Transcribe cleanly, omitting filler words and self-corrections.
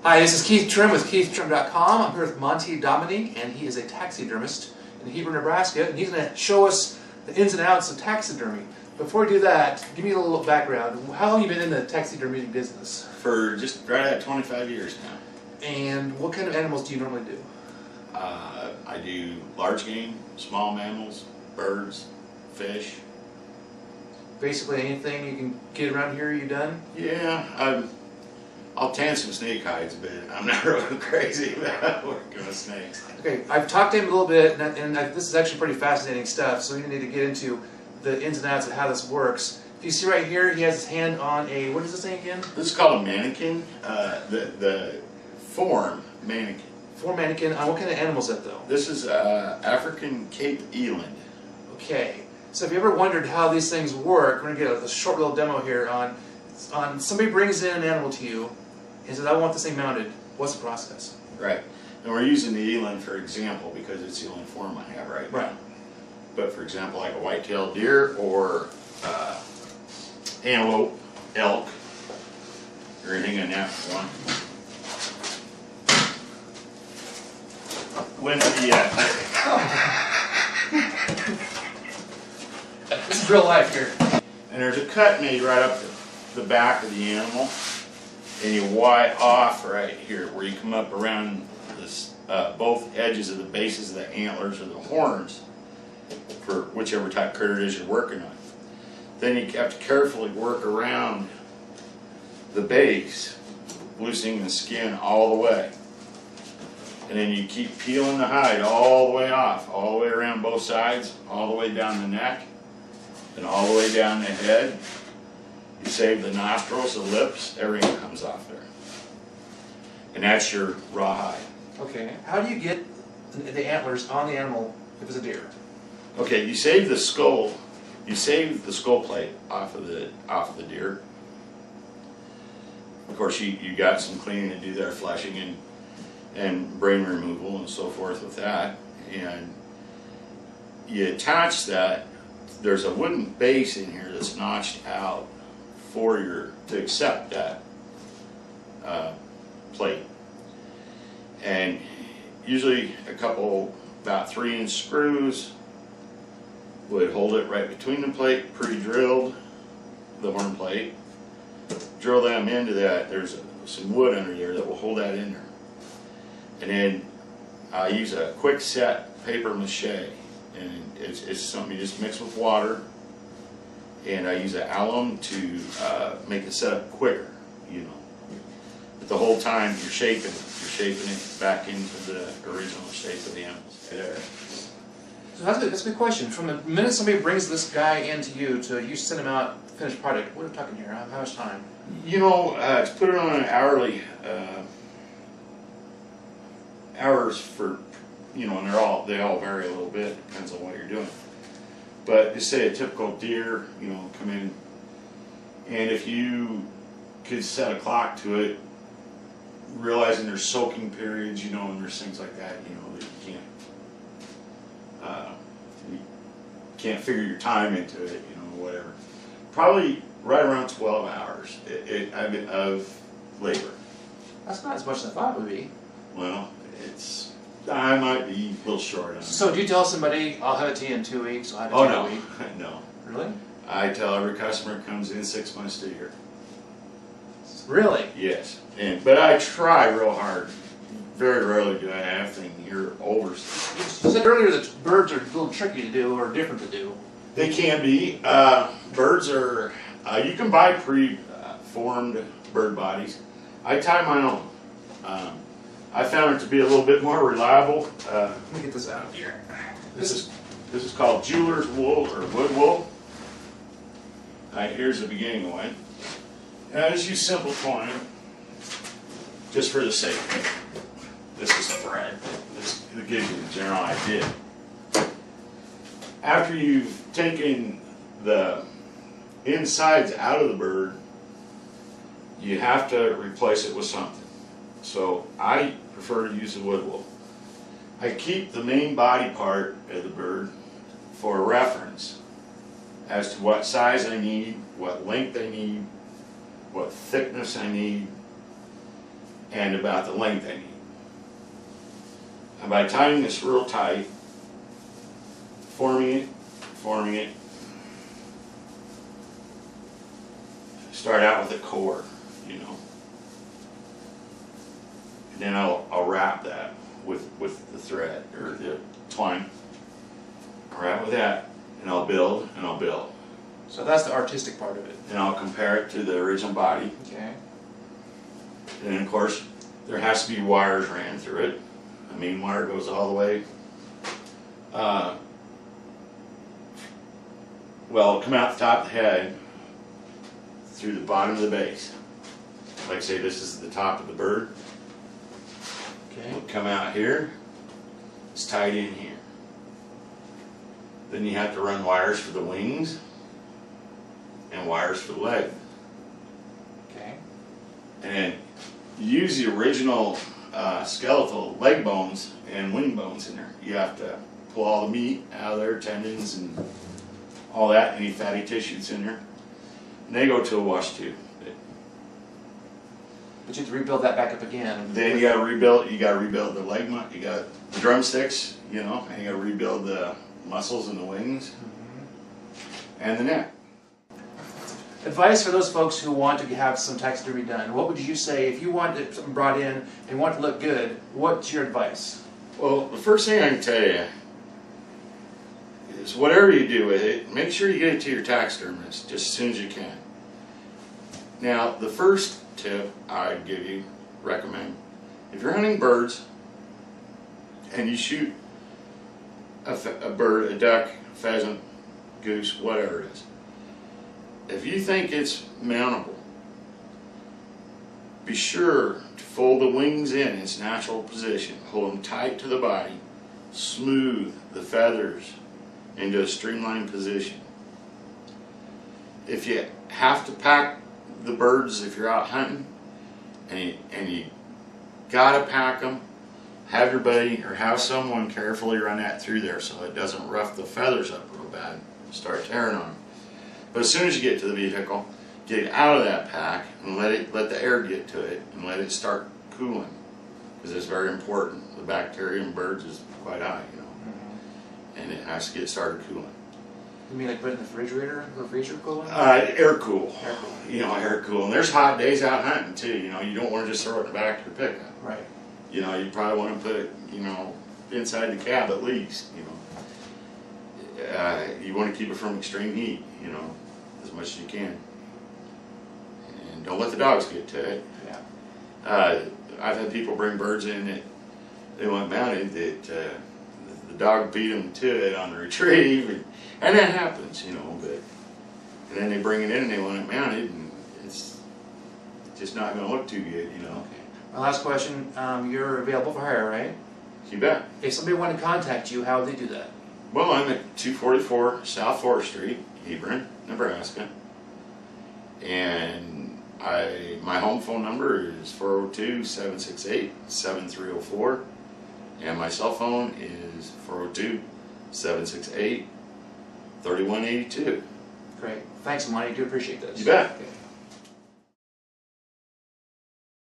Hi, this is Keith Trim with KeithTrim.com. I'm here with Monte Dominy, and he is a taxidermist in Hebron, Nebraska, and he's going to show us the ins and outs of taxidermy. Before we do that, give me a little background. How long have you been in the taxidermy business? For just right at 25 years now. And what kind of animals do you normally do? I do large game, small mammals, birds, fish. Basically anything you can get around here, you done? Yeah, I'll tan some snake hides, but I'm not really crazy about working with snakes. Okay, I've talked to him a little bit, and this is actually pretty fascinating stuff, so we need to get into the ins and outs of how this works. If you see right here, he has his hand on a, what is this thing again? This is called a mannequin, the form mannequin. Form mannequin. What kind of animal is that though? This is African Cape Eland. Okay, so if you ever wondered how these things work, we're going to get a short little demo here on somebody brings in an animal to you and says, I want this thing mounted. What's the process? Right, and we're using the eland for example because it's the only form I have right now. But for example, like a white-tailed deer or antelope, elk, or anything in that one. When the this is real life here. and there's a cut made right up the back of the animal, and you wide off right here where you come up around this, both edges of the bases of the antlers or the horns for whichever type critter it is you're working on. Then you have to carefully work around the base, loosening the skin all the way. And then you keep peeling the hide all the way off, all the way around both sides, all the way down the neck, and all the way down the head. You save the nostrils, the lips, everything comes off there. And that's your raw hide. Okay, how do you get the antlers on the animal if it's a deer? Okay, you save the skull. You save the skull plate off of the deer. Of course, you got some cleaning to do there, fleshing and brain removal and so forth with that. And you attach that. There's a wooden base in here that's notched out to accept that plate. And usually about 3-inch screws would hold it right between the plate, pre-drilled the horn plate. Drill them into that. There's some wood under there that will hold that in there. And then I use a quick set paper mache, and it's something you just mix with water. And I use an alum to make it set up quicker, you know. But the whole time you're shaping it back into the original shape of the animals. So that's a good question. From the minute somebody brings this guy into you to you send him out finished product, what are we talking here? How much time? You know, to put it on an hourly hours for, you know, and they all vary a little bit, depends on what you're doing. But just say a typical deer, you know, come in, and if you could set a clock to it, realizing there's soaking periods, you know, and there's things like that, you know, that you can't figure your time into it, you know, whatever. Probably right around 12 hours of labor. That's not as much as I thought it would be. Well, I might be a little short on it. So do you tell somebody, I'll have it to you in 2 weeks, I'll have it to you in a week? No. Really? I tell every customer that comes in 6 months to a year. Really? Yes. But I try real hard. Very rarely do I have things here over. You said earlier that birds are a little tricky to do or different to do. They can be. Birds are, you can buy pre-formed bird bodies. I tie my own. I found it to be a little bit more reliable. Let me get this out of here. This is called jeweler's wool or wood wool. Here's the beginning one. I just use simple twine, just for the sake. This is thread. This gives you the general idea. After you've taken the insides out of the bird, you have to replace it with something. So I prefer to use the wood wool. I keep the main body part of the bird for reference as to what size I need, what length I need, what thickness I need, and about the length I need. And by tying this real tight, forming it, start out with a core, you know. And then I'll wrap that with the thread or the twine. I'll wrap with that, and I'll build and I'll build. So that's the artistic part of it. And I'll compare it to the original body. Okay. And then of course, there has to be wires ran through it. The main wire goes all the way. Well, come out the top of the head through the bottom of the base. Like say this is the top of the bird. Okay. It'll come out here. It's tied in here. Then you have to run wires for the wings and wires for the leg. Okay. And then use the original skeletal leg bones and wing bones in there. You have to pull all the meat out of there, tendons and all that, any fatty tissues in there. And they go to a wash tube. But you have to rebuild that back up again. Then you gotta rebuild the leg, you got the drumsticks, you know, and you gotta rebuild the muscles in the wings and the neck. Advice for those folks who want to have some taxidermy done. What would you say if you want something brought in and want it to look good? What's your advice? Well, the first thing I can tell you is whatever you do with it, make sure you get it to your taxidermist just as soon as you can. Now, the first tip I'd give you, recommend, if you're hunting birds and you shoot a bird, a duck, a pheasant, goose, whatever it is, if you think it's mountable, be sure to fold the wings in its natural position, hold them tight to the body, smooth the feathers into a streamlined position. If you have to pack the birds, if you're out hunting and you gotta pack them, have your buddy or have someone carefully run that through there so it doesn't rough the feathers up real bad, start tearing on them. But as soon as you get to the vehicle, get it out of that pack and let the air get to it and let it start cooling, because it's very important. The bacteria in birds is quite high, you know, and it has to get started cooling. You mean like put it in the refrigerator for freezer cooling? Air cool. Air cool. You know, air cool. And there's hot days out hunting too. You know, you don't want to just throw it in the back of your pickup. Right. You know, you probably want to put it, you know, inside the cab at least. You know, you want to keep it from extreme heat. You know, as much as you can. And don't let the dogs get to it. Yeah. I've had people bring birds in that they want mounted that the dog beat them to it on the retrieve, and that happens, you know. But and then they bring it in and they want it mounted, and it's just not going to look too good, you know. Okay. My last question: you're available for hire, right? You bet. If somebody wanted to contact you, how would they do that? Well, I'm at 244 South 4th Street, Hebron, Nebraska, and my home phone number is 402-768-7304, and my cell phone is 402-768-3182. Great. Thanks, Monty. I do appreciate this. You bet. Okay.